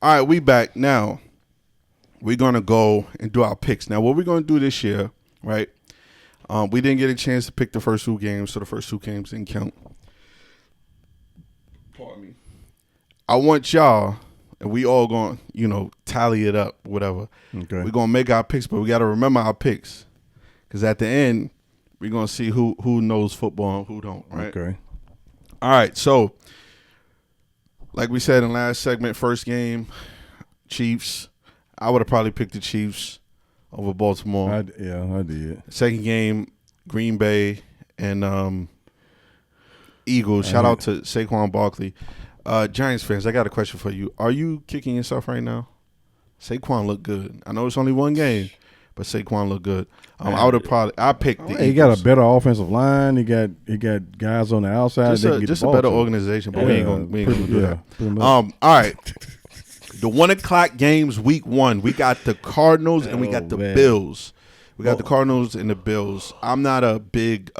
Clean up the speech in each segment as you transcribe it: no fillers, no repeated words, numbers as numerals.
All right, we back now. We're gonna go and do our picks. Now, what we're gonna do this year, right? We didn't get a chance to pick the first 2 games, so the first 2 games didn't count. Pardon me. I want y'all, and we all going, tally it up, whatever. Okay. We're gonna make our picks, but we gotta remember our picks, because at the end, we're gonna see who knows football and who don't. Right? Okay. All right. So, like we said in last segment, first game, Chiefs. I would have probably picked the Chiefs over Baltimore. I did. Second game, Green Bay and Eagles. Shout out to Saquon Barkley. Giants fans, I got a question for you. Are you kicking yourself right now? Saquon looked good. I know it's only 1 game, but Saquon looked good. I would have I picked the Eagles. He got a better offensive line. He got guys on the outside. Just a better organization, but we ain't gonna do that. All right. The 1:00 games, week 1. We got the Cardinals and we got the Bills. We got the Cardinals and the Bills. I'm not a big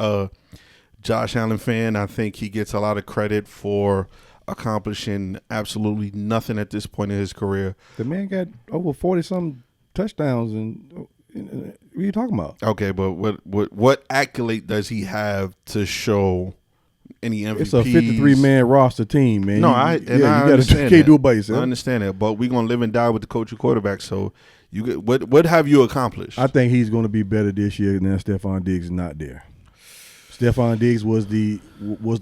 Josh Allen fan. I think he gets a lot of credit for accomplishing absolutely nothing at this point in his career. The man got over 40-some touchdowns. And what are you talking about? Okay, but what accolade does he have to show any MVPs? It's a 53-man roster team, man. No, I understand can't do it by yourself. I understand that, but we're gonna live and die with the coach and quarterback. So, what have you accomplished? I think he's going to be better this year than Stephon Diggs is not there. Stephon Diggs was the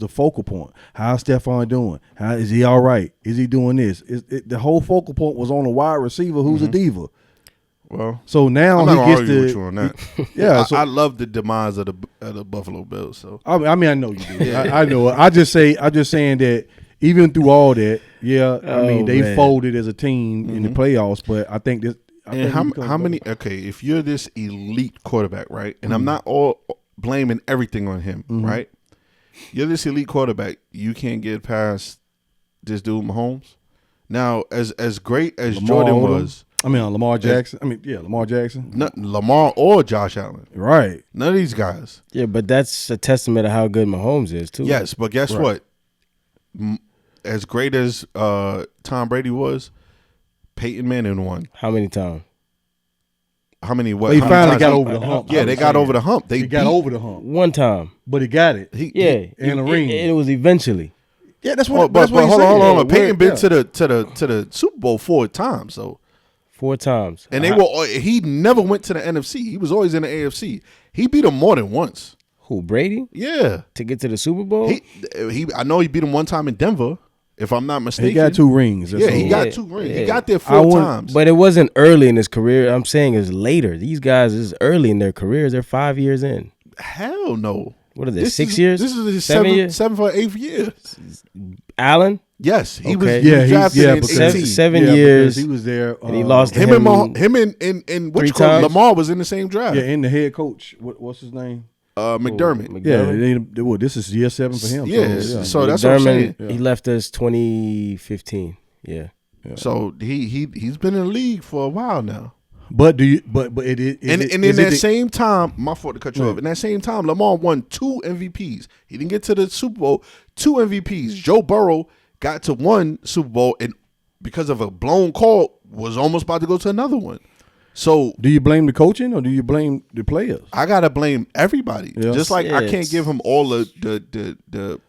focal point. How's Stephon doing? How is he all right? Is he doing this? The whole focal point was on a wide receiver who's a diva. Well, so now I'm he not gets argue with you on that. Yeah, I love the demise of the Buffalo Bills. So I mean, I know you do. I know it. I'm just saying that even through all that, they folded as a team in the playoffs. But I think this. How many? Okay, if you're this elite quarterback, right? And I'm not all blaming everything on him, right? You're this elite quarterback. You can't get past this dude Mahomes. Now, as great as Jordan was. Lamar Jackson. Lamar Jackson. Lamar or Josh Allen. Right. None of these guys. Yeah, but that's a testament of how good Mahomes is, too. Yes, but guess what? As great as Tom Brady was, Peyton Manning won. How many times? How many? What? He finally got over the hump. Yeah, they got over the hump. He got over the hump. 1 time. But he got it. And a ring. And it was eventually. Yeah, that's what. But hold on. Peyton been to the the Super Bowl 4 times, so 4 times. And he never went to the NFC. He was always in the AFC. He beat him more than once. Who, Brady? Yeah. To get to the Super Bowl? I know he beat him 1 time in Denver, if I'm not mistaken. He got 2 rings. He got 2 rings. He got there 4 times. But it wasn't early in his career. I'm saying it's later. These guys is early in their careers. They're 5 years in. Hell no. What are they, 6 years? This is his 7th or 8th year. Allen? Yes, he was drafted in 18. 7 years. He was there, and he lost to him and 3 times. Lamar was in the same draft. Yeah, and the head coach. What's his name? McDermott. Yeah, this is year 7 for him. So that's what I'm saying. He left us 2015. Yeah. So he's been in the league for a while now. But do you? But it is. And in that same time, my fault to cut you off. In that same time, Lamar won 2 MVPs. He didn't get to the Super Bowl. 2 MVPs. Joe Burrow got to 1 Super Bowl, and because of a blown call, was almost about to go to another one. So, do you blame the coaching or do you blame the players? I gotta blame everybody. Yeah. Just like I can't give him all the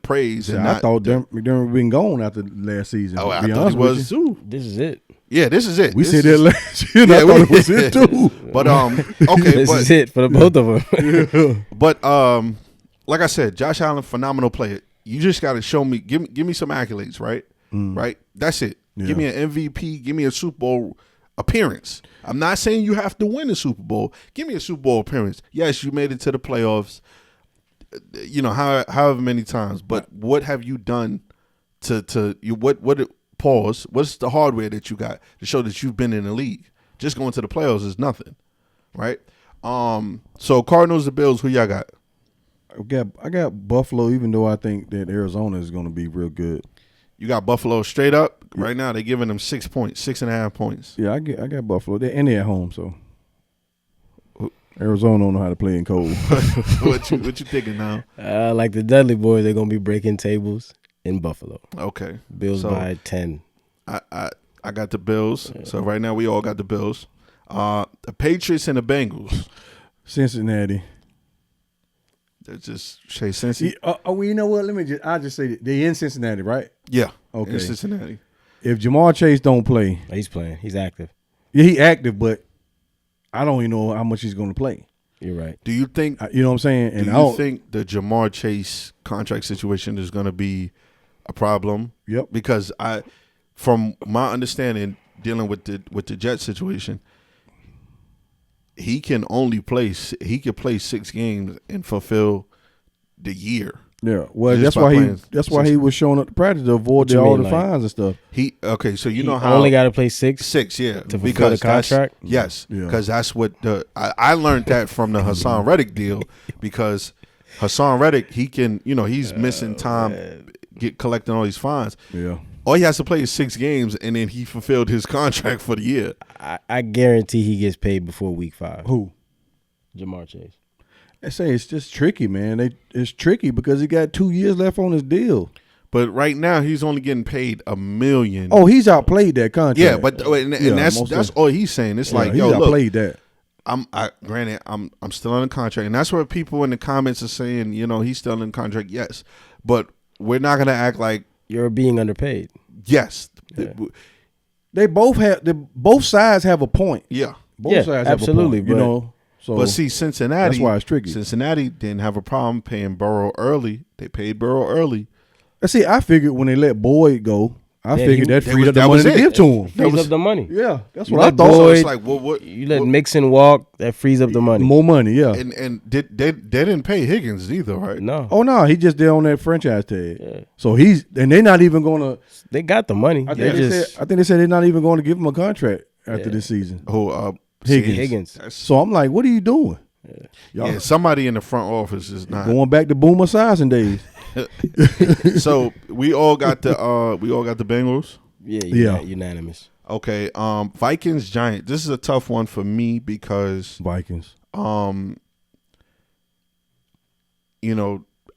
praise. See, I thought McDermott been gone after last season. Oh, I thought he was too. This is it. Yeah, this is it. We said that last year. I thought it was it too. But okay, this is it for the both of them. But like I said, Josh Allen, phenomenal player. You just got to show me, give me some accolades, right? Right. That's it. Yeah. Give me an MVP. Give me a Super Bowl appearance. I'm not saying you have to win a Super Bowl. Give me a Super Bowl appearance. Yes, you made it to the playoffs. However many times. But what have you done to you? What's the hardware that you got to show that you've been in the league? Just going to the playoffs is nothing, right? So Cardinals, the Bills, who y'all got? I got Buffalo, even though I think that Arizona is going to be real good. You got Buffalo straight up right now. They're giving them 6 points, 6.5 points. Yeah, I got Buffalo. They're at home, so Arizona don't know how to play in cold. What you thinking now? Like the Dudley boys, they're gonna be breaking tables in Buffalo. Okay, Bills by 10. I I got the Bills. So right now we all got the Bills. The Patriots and the Bengals. Cincinnati. That's just Shay Cincy. Well, you know what? I'll just say that they in Cincinnati, right? Yeah. Okay. In Cincinnati. If Jamar Chase don't play, He's playing. He's active. yeah, he active, but I don't even know how much he's going to play. You're right. Do you think? You know what I'm saying? And do you think the Jamar Chase contract situation is going to be a problem? Yep. Because from my understanding, dealing with the Jet situation, he can only play 6 games and fulfill the year. Yeah, well, Just that's why he was showing up to practice to avoid all the fines and stuff. So you know He how only got to play 6. 6, yeah, to fulfill the contract. Yes, Yeah. because that's what I learned that from the Hassan Reddick deal, because Hassan Reddick, he can, he's missing time, collecting all these fines. Yeah, all he has to play is 6 games, and then he fulfilled his contract for the year. I guarantee he gets paid before week 5. who? Jamar Chase. I say it's just tricky, man. It's tricky because he got 2 years left on his deal. But right now he's only getting paid $1 million. Oh, he's outplayed that contract. Yeah, but that's all he's saying. It's like, he's yo, look, outplayed that. Granted, I'm still on the contract, and that's what people in the comments are saying. He's still in contract. Yes, but we're not gonna act like You're being underpaid. yes. Yeah. They both sides have a point. Yeah, Both sides absolutely, have a point. So but see, Cincinnati. that's why it's tricky. Cincinnati didn't have a problem paying Burrow early. They paid Burrow early. See, I figured when they let Boyd go, I figured that freed up the that money was to it. give to him. Frees up the money. Yeah, that's You what I let thought. So Boyd- it's like, what? You let Mixon walk, that frees up the money. More money, yeah. And they didn't pay Higgins either, right? No. Oh no, he just did on that franchise tag. Yeah. So they're not even gonna. They got the money. I They think just they said they're not even going to give him a contract after this season. Who? Higgins. That's- So I'm like, what are you doing? Y'all Yeah, somebody in the front office is not. going back to Boomer Esiason days. So we all got the Bengals. yeah, unanimous. Okay, Vikings Giants. This is a tough one for me because Vikings.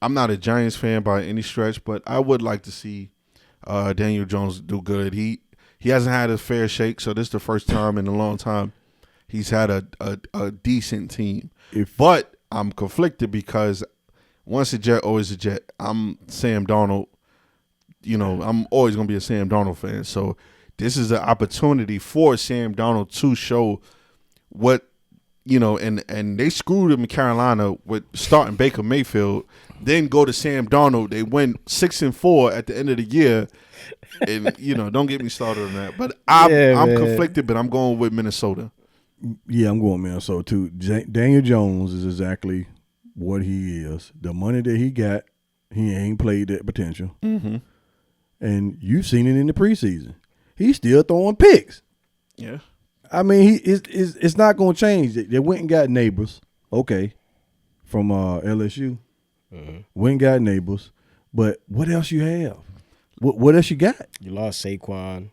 I'm not a Giants fan by any stretch, but I would like to see Daniel Jones do good. He hasn't had a fair shake, so this is the first time in a long time he's had a decent team. But I'm conflicted because once a Jet, always a Jet. I'm Sam Darnold. I'm always going to be a Sam Darnold fan. So this is an opportunity for Sam Darnold to show what, and they screwed him in Carolina with starting Baker Mayfield, then go to Sam Darnold. They win 6-4 at the end of the year. And, don't get me started on that. But I'm conflicted, but I'm going with Minnesota. Yeah, I'm going Minnesota too. Daniel Jones is exactly what he is. The money that he got, he ain't played that potential. Mm-hmm. And you've seen it in the preseason. He's still throwing picks. Yeah. I mean, it's not going to change. They went and got Neighbors, okay, from LSU. Went and got Neighbors. But what else you have? What else you got? You lost Saquon.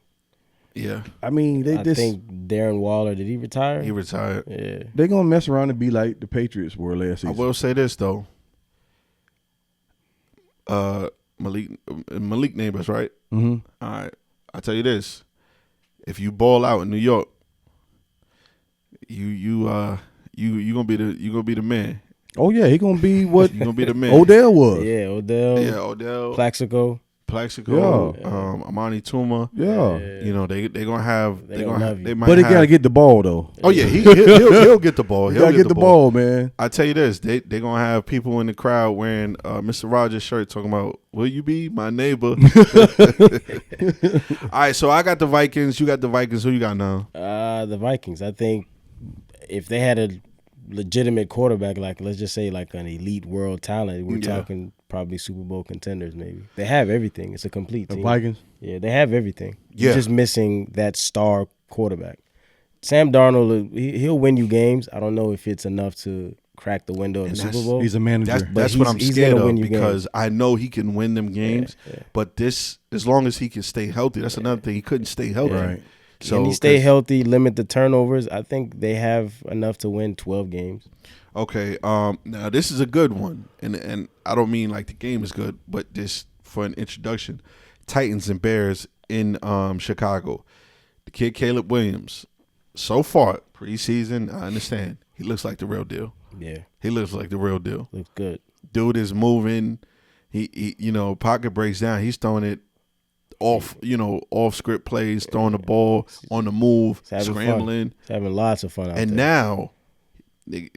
Yeah. I mean, I think Darren Waller, did he retire? He retired. Yeah. they're going to mess around and be like the Patriots were last season. I will say this, though. Malik Neighbors, right? Mm-hmm. All right. I'll tell you this. If you ball out in New York, you gonna be the man. Oh, yeah, he going to be what You gonna be the man. Odell was. Yeah, Odell. Yeah, Odell. Plaxico. Plaxico, Yeah. Amani Tuma. Yeah. They gonna have. They gonna love you. They might But he have- got to get the ball, though. Oh yeah, he'll get the ball. He He'll got to get the ball, man. I tell you this, they gonna have people in the crowd wearing Mr. Rogers shirt talking about, "Will you be my neighbor?" All right, so I got the Vikings. You got the Vikings. Who you got now? The Vikings. I think if they had a legitimate quarterback, like let's just say like an elite world talent, we're talking probably Super Bowl contenders maybe. They have everything. It's a complete The team. Vikings. Yeah, they have everything. Yeah. You're just missing that star quarterback. Sam Darnold, he'll win you games. I don't know if it's enough to crack the window of the Super Bowl. He's a manager. That's what I'm he's scared gonna of win you because games. I know he can win them games. Yeah. But this, as long as he can stay healthy, that's another thing. He couldn't stay healthy. Right. So Can he stay 'cause- healthy, limit the turnovers? I think they have enough to win 12 games. Okay. Now this is a good one, and I don't mean like the game is good, but just for an introduction, Titans and Bears in Chicago. the kid Caleb Williams. So far, preseason, I understand he looks like the real deal. Yeah, he looks like the real deal. Looks good. Dude is moving. He pocket breaks down. He's throwing it off, off script plays, throwing the ball on the move, scrambling. He's having lots of fun out there. And now, they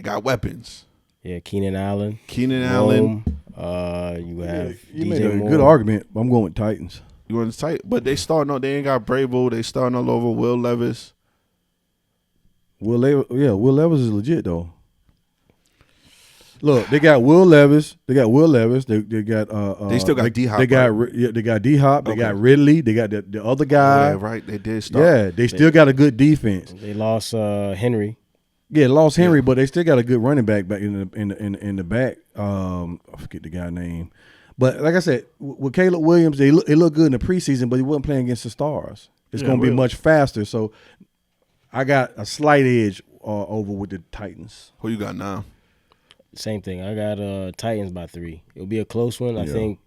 got weapons. Yeah, Keenan Allen. You have you DJ made a Moore. good argument. I'm going with Titans. You want to tight, but they ain't got Bravo. They starting all over. Will Levis. Will Levis is legit though. Look, they got Will Levis. They got They still got D-Hop. They got D-Hop. They got Ridley. They got the other guy. Yeah, right. They did start. Yeah, they still got a good defense. They lost Henry. Yeah, lost Henry, but they still got a good running back in the back. I forget the guy's name. But like I said, with Caleb Williams, it looked good in the preseason, but he wasn't playing against the stars. It's going to be much faster. So I got a slight edge over with the Titans. Who you got now? Same thing. I got Titans by 3. It'll be a close one. I think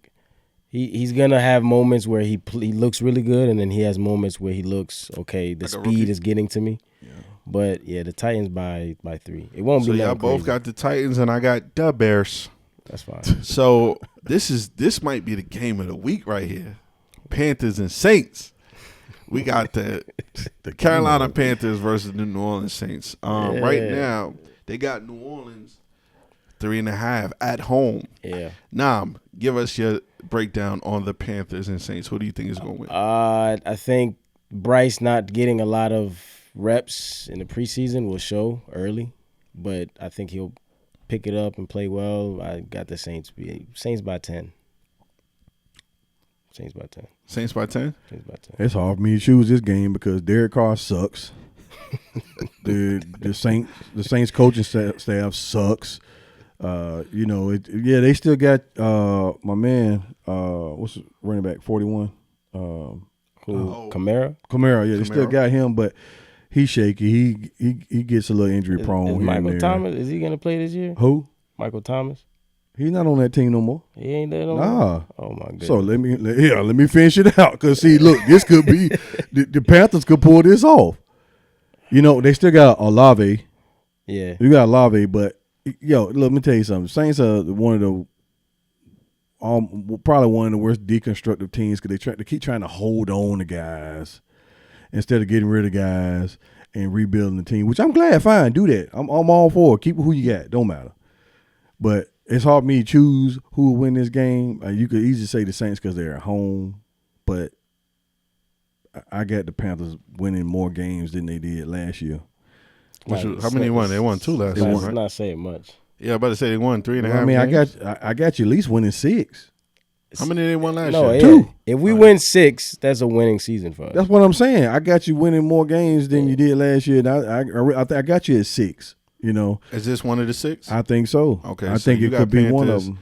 he's gonna have moments where he looks really good, and then he has moments where he looks okay. The speed is getting to me. Yeah. But yeah, the Titans by 3. It won't be. So y'all both got the Titans, and I got the Bears. That's fine. So this might be the game of the week right here. Panthers and Saints. We got the Carolina Panthers versus the New Orleans Saints. Right now, they got New Orleans 3.5 at home. Yeah. Nam, give us your breakdown on the Panthers and Saints. Who do you think is going to win? I think Bryce not getting a lot of reps in the preseason will show early, but I think he'll pick it up and play well. I got the Saints by 10. Saints by 10. Saints by 10? Saints by 10. It's hard for me to choose this game because Derek Carr sucks. the Saints coaching staff sucks. They still got my man. What's his running back? 41. Kamara. Yeah, they still got him, but he's shaky. He gets a little injury prone. Is Michael Thomas? Is he gonna play this year? Who? Michael Thomas. He's not on that team no more. He ain't there no more. Nah. Oh my goodness. So let me finish it out. Cause see, look, this could be the Panthers could pull this off. They still got Olave. Yeah. You got Olave, but let me tell you something. Saints are one of the probably one of the worst deconstructive teams because they keep trying to hold on to guys instead of getting rid of guys and rebuilding the team. Which I'm glad. Fine, do that. I'm all for it. Keep who you got. Don't matter. But it's hard for me to choose who will win this game. You could easily say the Saints because they're at home, but I got the Panthers winning more games than they did last year. How many won? They won 2 last year, right? Not saying much. Yeah, I'm about to say they won 3.5. Games. I got you at least winning 6. How many they won last year? 2. If we win 6, that's a winning season for us. That's what I'm saying. I got you winning more games than you did last year. And I got you at 6. Is this one of the 6? I think so. Okay, I think it could be one of them.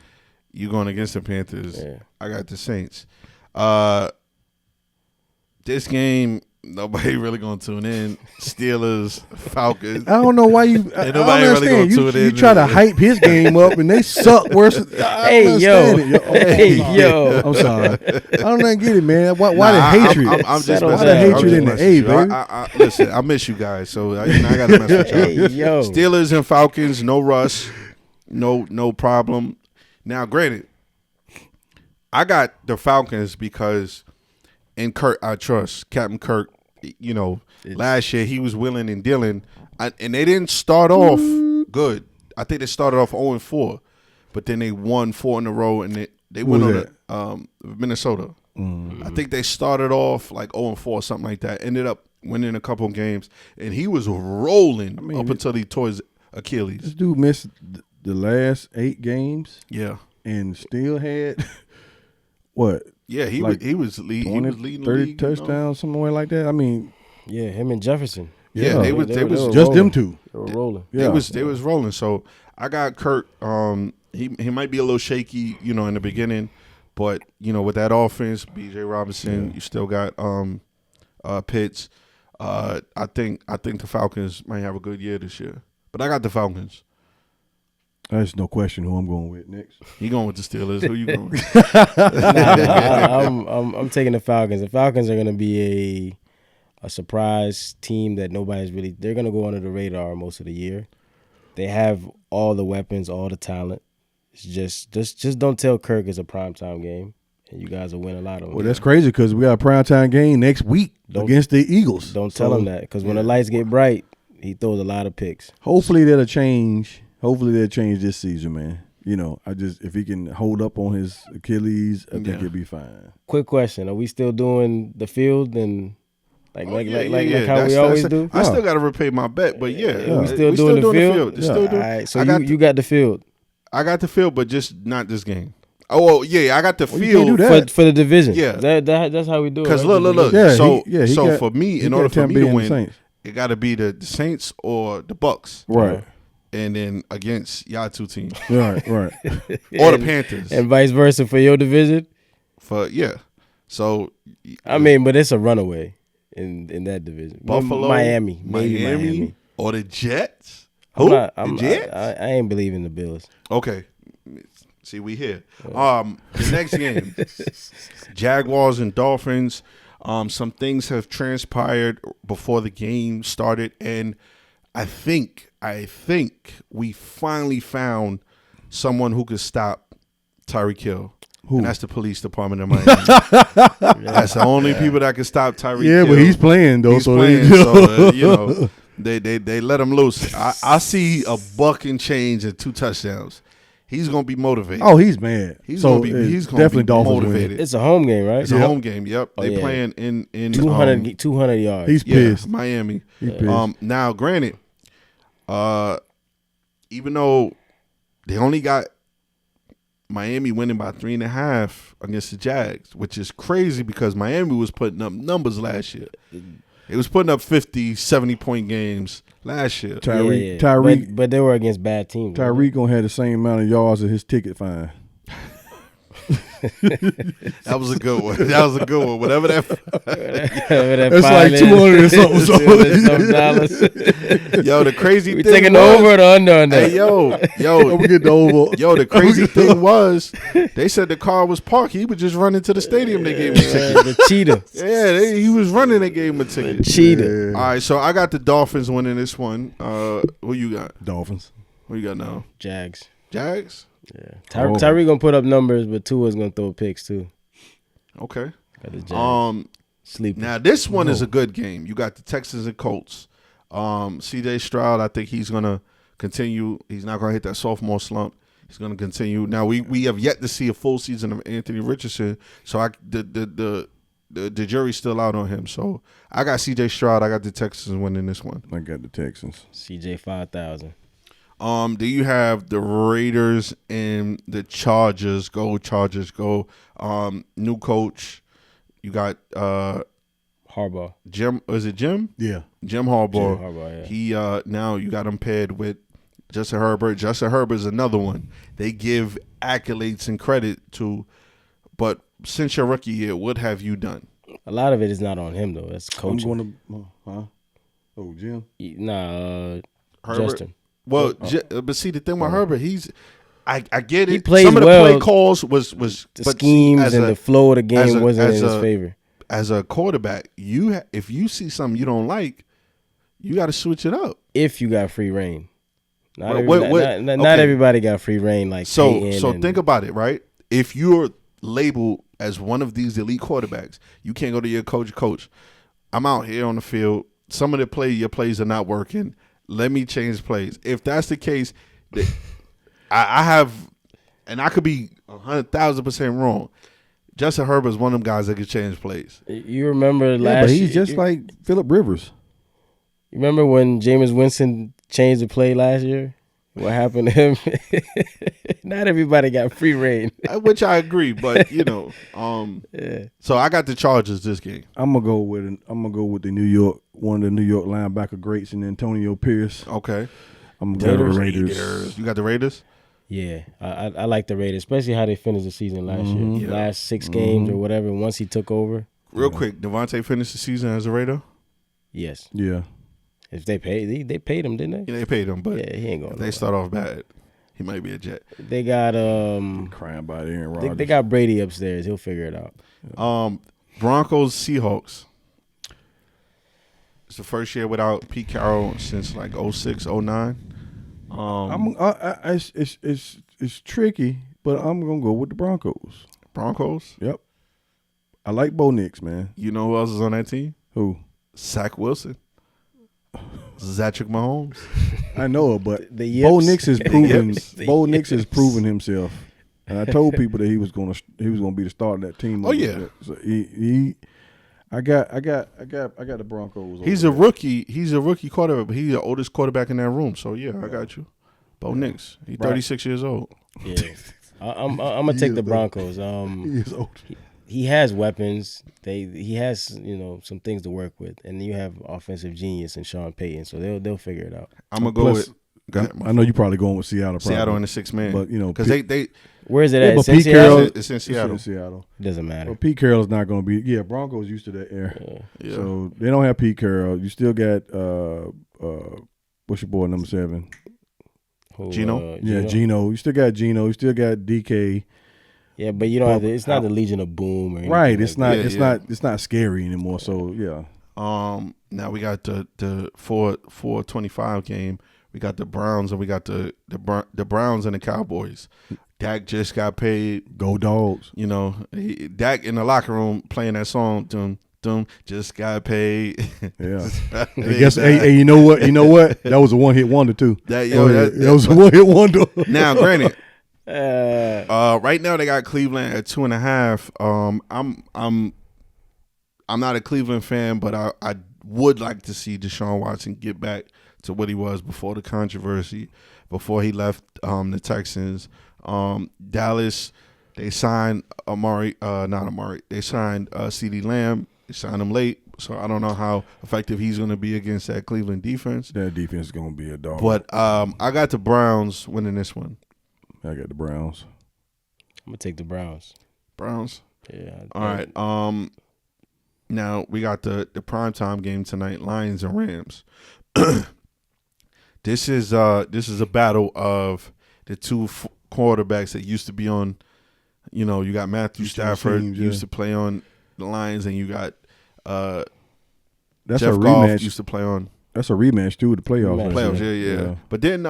You going against the Panthers? Yeah. I got the Saints. This game, nobody really gonna tune in. Steelers, Falcons. I don't know why you. I don't understand. You try to hype his game up, and they suck worse. Hey yo. I'm sorry. I don't get it, man. Why the hatred? I'm just why the hatred in the A, baby? Listen, I miss you guys, so I got to mess with y'all. Hey, yo. Steelers and Falcons, no rush, no problem. Now, granted, I got the Falcons because in Kirk I trust. Captain Kirk, last year he was willing and dealing, and they didn't start off good. I think they started off 0-4, but then they won 4 in a row, and they went on Minnesota. I think they started off like 0-4, something like that. Ended up winning a couple of games, and he was rolling up until he tore his Achilles. This dude missed the last 8 games. Yeah, and still had what? Yeah, he was leading 30 touchdowns, somewhere like that. I mean, yeah, him and Jefferson. Yeah, they was just rolling. them two. They were rolling. Yeah. They was rolling. So I got Kirk. He might be a little shaky, in the beginning, but with that offense, B.J. Robinson, you still got Pitts. I think the Falcons might have a good year this year, but I got the Falcons. There's no question who I'm going with next. You going with the Steelers? Who you going with? I'm taking the Falcons. The Falcons are going to be a surprise team that nobody's really. They're gonna go under the radar most of the year. They have all the weapons, all the talent. It's just don't tell Kirk it's a primetime game, and you guys will win a lot of them. Well, that's crazy because we got a primetime game next week against the Eagles. Don't tell him that because when the lights get bright, he throws a lot of picks. Hopefully that'll change. Hopefully that'll change this season, man. You know, if he can hold up on his Achilles, I think he'll be fine. Quick question: are we still doing the field and like how we always do? I still got to repay my bet, but we still doing the field. Still doing. All right, so you got the field. I got the field, but just not this game. Oh, well, yeah, I got the field for the division. Yeah, that's how we do it. Because right? look. Yeah, so for me, in order for me to win, it got to be the Saints or the Bucks, right? And then against y'all two teams, right, or the Panthers, and vice versa for your division. So I mean, but it's a runaway in that division. Buffalo, Miami, or the Jets. The Jets? I ain't believing the Bills. Okay. See, we here. The next game, Jaguars and Dolphins. Some things have transpired before the game started, and I think we finally found someone who could stop Tyreek Hill. Who? And that's the police department of Miami. That's the only people that can stop Tyreek Hill. Yeah, but he's playing, though. He's playing, so you know. They let him loose. I see a buck and change and 2 touchdowns. He's gonna be motivated. Oh, he's mad. He's gonna be motivated. It's a home game, right? It's a home game. Yep. They playing in 200 yards. He's pissed. Miami. He's pissed. Now, granted, even though they only got Miami winning by 3.5 against the Jags, which is crazy because Miami was putting up numbers last year. It was putting up 50, 70-point games last year. Tyreek, but they were against bad teams. Tyreek gonna have the same amount of yards as his ticket fine. That was a good one. Whatever that. That's like $200 or something. Yo, the crazy we thing taking the over or the under on that. Hey, yo, we get the over. Yo, the crazy thing was, they said the car was parked. He was just running to the stadium. They gave him a ticket. The cheetah. Yeah, he was running. They gave him a ticket. The cheetah. Yeah. All right, so I got the Dolphins winning this one. Who you got? Dolphins. Who you got now? Jags. Yeah. Tyreek gonna put up numbers, but Tua's gonna throw picks too. Okay. Got the Jags. Sleep. Now this one is a good game. You got the Texans and Colts. C.J. Stroud, I think he's gonna continue. He's not gonna hit that sophomore slump. He's gonna continue. Now we have yet to see a full season of Anthony Richardson, so the jury's still out on him. So I got C.J. Stroud. I got the Texans winning this one. I got the Texans. C.J. 5,000. Do you have the Raiders and the Chargers? Go Chargers, go. New coach. You got Harbaugh. Jim. Is it Jim? Yeah. Jim Harbaugh. Jim Harbaugh, yeah. He now you got him paired with Justin Herbert. Justin Herbert is another one. They give accolades and credit to, but since your rookie year, what have you done? A lot of it is not on him though. That's coaching. Jim? Nah, Herbert? Justin. Well, but see the thing with Herbert, I get it. He plays Some of the well. play calls was the schemes and the flow of the game wasn't in his favor. As a quarterback, if you see something you don't like, you got to switch it up. If you got free reign, not everybody got free reign. Like so think about it, right? If you're labeled as one of these elite quarterbacks, you can't go to your coach. I'm out here on the field. Some of your plays are not working. Let me change plays. If that's the case, I have, and I could be 100,000% wrong. Justin Herbert is one of them guys that can change plays. You remember last year? But he's just like Phillip Rivers. You remember when Jameis Winston changed the play last year? What happened to him? Not everybody got free reign. Which I agree, but yeah. So I got the Chargers this game. I'm gonna go with the New York, one of the New York linebacker greats, and Antonio Pierce. Okay. I'm gonna go to the Raiders. You got the Raiders? Yeah, I like the Raiders, especially how they finished the season last year. Yeah. Last 6 games or whatever. Once he took over. Real quick, Devontae finished the season as a Raider? Yes. Yeah. If they paid, they paid him, didn't they? Yeah, they paid him, but he ain't going. If they start off bad, he might be a Jet. They got crying about Aaron Rodgers. They got Brady upstairs. He'll figure it out. Broncos Seahawks. It's the first year without Pete Carroll since like 06, 09. It's tricky, but I'm gonna go with the Broncos. Broncos? Yep. I like Bo Nix, man. You know who else is on that team? Who? Zach Wilson. Zatrick Mahomes. I know it, but Bo Nix has proven Bo Nix has proven himself. And I told people that he was gonna be the starter of that team. Oh yeah. So I got the Broncos. He's a rookie. He's a rookie quarterback, but he's the oldest quarterback in that room. So yeah, I got you. Bo Nix. He's 36 years old. Yeah. I'm gonna take the Broncos. He is old. He has weapons. He has some things to work with, and you have offensive genius in Sean Payton, so they'll figure it out. I'm gonna go with. I know you're probably going with Seattle. Seattle in the 6 man, but because they where is it at? But Pete Carroll, it's in Seattle. It doesn't matter. But Pete Carroll's not going to be. Yeah, Broncos used to that air. Yeah. So they don't have Pete Carroll. You still got what's your boy number 7? Gino. Gino. You still got Gino. You still got DK. Yeah, but you don't have it's not the Legion of Boom or anything. Right. It's not. It's not scary anymore. So yeah. Now we got the 425 game. We got the Browns and we got the Browns and the Cowboys. Dak just got paid. Go Dogs. Dak in the locker room playing that song. Dum dum. Just got paid. Yeah. Hey, you know what? You know what? That was a one-hit wonder too. That was a one-hit wonder. Now, granted, right now they got Cleveland at 2.5. I'm not a Cleveland fan, but I would like to see Deshaun Watson get back to what he was before the controversy, before he left the Texans. Dallas, they signed They signed CeeDee Lamb. They signed him late, so I don't know how effective he's going to be against that Cleveland defense. That defense is going to be a dog. But I got the Browns winning this one. I got the Browns. I'm going to take the Browns. Browns? Yeah. All right. Now we got the primetime game tonight, Lions and Rams. This is a battle of the two quarterbacks that used to be on. You got Matthew Stafford used to play on the Lions, and you got that's Jeff a Goff rematch. Used to play on. That's a rematch too. The playoffs. Yeah. But then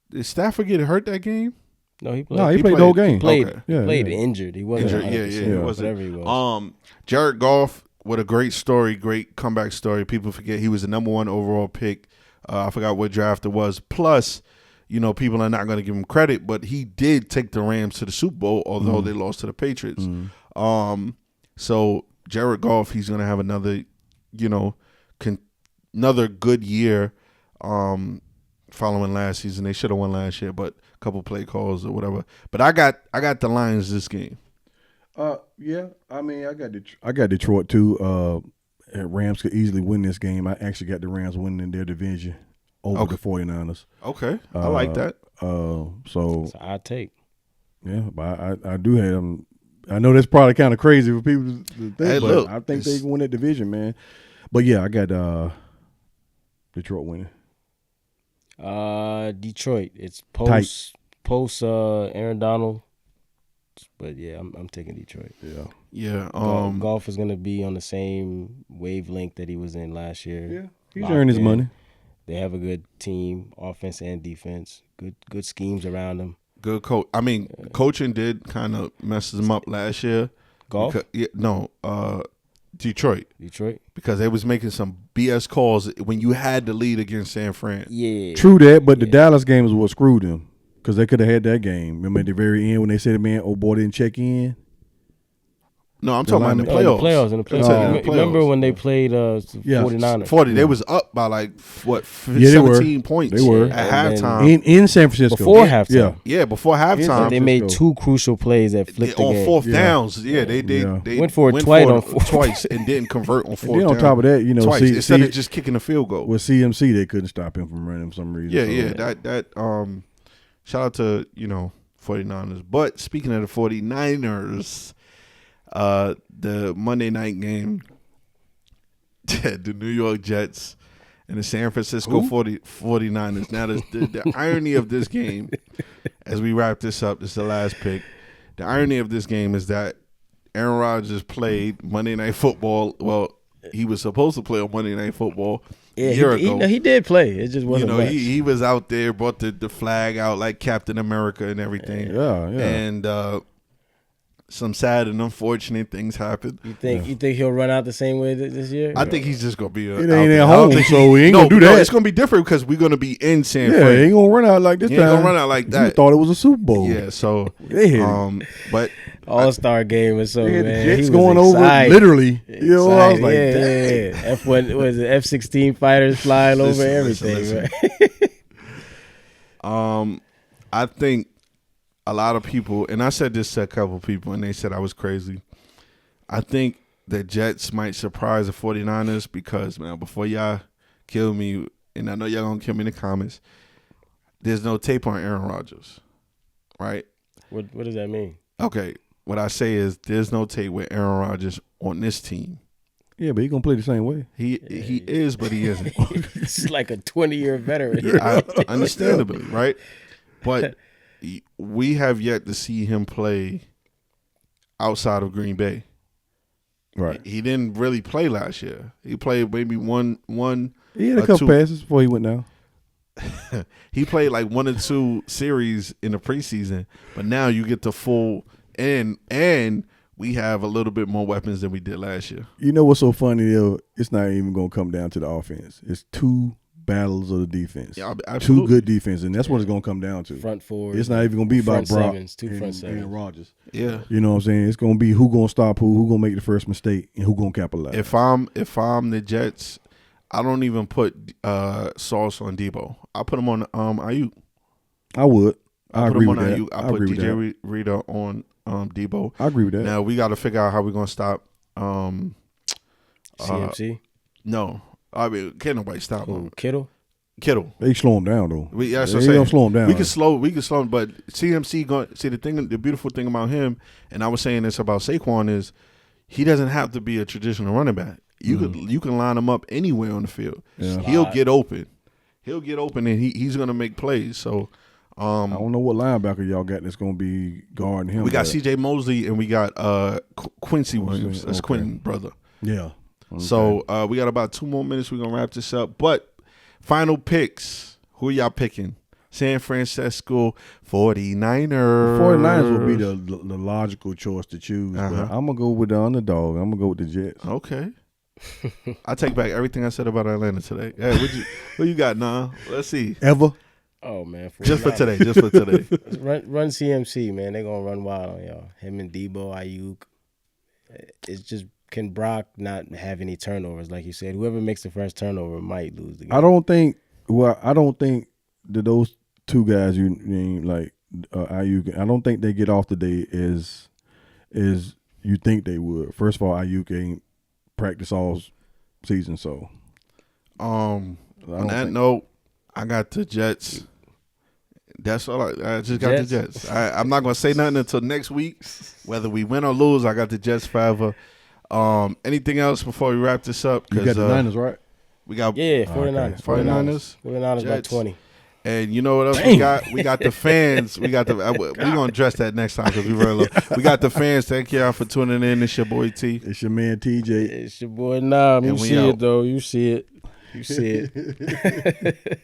did Stafford get hurt that game? No, he played. No, he played the whole game. He played injured. He wasn't injured. He wasn't. Whatever he was. Jared Goff, what a great story, great comeback story. People forget he was the number 1 overall pick. I forgot what draft it was. Plus, people are not going to give him credit, but he did take the Rams to the Super Bowl, although they lost to the Patriots. So Jared Goff, he's going to have another, another good year. Following last season, they should have won last year, but a couple play calls or whatever. But I got the Lions this game. Yeah. I mean, I got Detroit too. Rams could easily win this game. I actually got the Rams winning in their division over the 49ers. Okay, I like that. So I take. Yeah, but I do have them. I know that's probably kind of crazy for people to think, but look, I think they can win that division, man. But yeah, I got Detroit winning. Detroit. It's post Aaron Donald. But yeah, I'm taking Detroit. Yeah. Goff is gonna be on the same wavelength that he was in last year. Yeah, he's earned his money. They have a good team, offense and defense. Good schemes around them. Good coach. I mean, coaching did kind of mess them up last year. Goff? Detroit. Because they was making some BS calls when you had the lead against San Fran. Yeah. True that, but the Dallas game is what screwed them. Because they could have had that game. Remember at the very end when they said, man, old boy didn't check in? No, I'm talking about in the playoffs. In the playoffs. Remember when they played 49ers? 40. They was up by 17 points. They were. At halftime. In San Francisco. Before halftime. Yeah, before halftime. They made 2 crucial plays that flipped the game. On fourth downs. Yeah, they went for it twice and didn't convert on fourth down. And then on top of that, twice, instead of just kicking a field goal. With CMC, they couldn't stop him from running for some reason. That shout out to 49ers. But speaking of the 49ers, the Monday night game, the New York Jets and the San Francisco 49ers. Now, the irony of this game, as we wrap this up, this is the last pick. The irony of this game is that Aaron Rodgers played Monday Night Football. Well, he was supposed to play on Monday Night Football a year ago. He did play. It just wasn't much. He was out there, brought the flag out like Captain America and everything. Yeah. And some sad and unfortunate things happened. You think he'll run out the same way this year? I think he's just gonna be. It ain't at home, so he ain't gonna do that. No, it's gonna be different because we're gonna be in San Fran. Yeah, he ain't gonna run out like this time. He ain't gonna run out like that. You thought it was a Super Bowl. Yeah, so but All-Star game or so, man. The Jets going over literally. You know, I was like, dang. F1 was it F-16 fighters flying over everything. Right? I think a lot of people, and I said this to a couple people, and they said I was crazy. I think the Jets might surprise the 49ers because, man, before y'all kill me, and I know y'all gonna kill me in the comments, there's no tape on Aaron Rodgers, right? What does that mean? Okay, what I say is there's no tape with Aaron Rodgers on this team. Yeah, but he gonna play the same way. He is, but he isn't. It's like a 20-year veteran. Yeah, understandably, right? But we have yet to see him play outside of Green Bay. Right. He didn't really play last year. He played maybe one. He had a couple passes before he went down. He played like 1 or 2 series in the preseason, but now you get the full and we have a little bit more weapons than we did last year. You know what's so funny though? It's not even gonna come down to the offense. It's 2 battles of the defense. Yeah, absolutely. 2 good defense, and that's what it's gonna come down to. Front four. It's not even gonna be about Brock and Rodgers. Yeah, you know what I'm saying. It's gonna be who gonna stop who gonna make the first mistake, and who gonna capitalize. If I'm the Jets, I don't even put Sauce on Debo. I put him on Ayuk. I would. I agree with Ayuk. that. I put DJ Reader on Debo. I agree with that. Now we got to figure out how we're gonna stop CMC. No, I mean can't nobody stop him. Kittle. They slow him down though. They don't slow him down. We can slow him, but CMC the beautiful thing about him, and I was saying this about Saquon is he doesn't have to be a traditional running back. You can line him up anywhere on the field. Yeah. He'll get open. and he's gonna make plays. So I don't know what linebacker y'all got that's gonna be guarding him. We got C.J. Mosley and we got Quincy Williams. That's Quentin brother. Yeah. Okay. So we got about 2 more minutes. We're gonna wrap this up. But final picks. Who y'all picking? San Francisco 49ers. The 49ers will be the logical choice to choose. But I'm gonna go with the underdog. I'm gonna go with the Jets. Okay. I take back everything I said about Atlanta today. Hey, what you got, Nah? Let's see. Ever? Oh man, just for today. Run CMC, man. They're gonna run wild on y'all. Him and Debo, Ayuk. It's just, can Brock not have any turnovers? Like you said, whoever makes the first turnover might lose the game. I don't think that those 2 guys you named, like Ayuk, I don't think they get off the day as you think they would. First of all, Ayuk ain't practice all season, so on that note, I got the Jets. That's all. I just got the Jets. I'm not gonna say nothing until next week, whether we win or lose. I got the Jets forever. Anything else before we wrap this up? You got the Niners, right? We got 49ers. 49ers by 20. And you know what else we got? We got the fans. We got the. We're gonna address that next time because we run low. We got the fans. Thank y'all for tuning in. It's your boy T. It's your man TJ. It's your boy Nam. You see it though. You see it.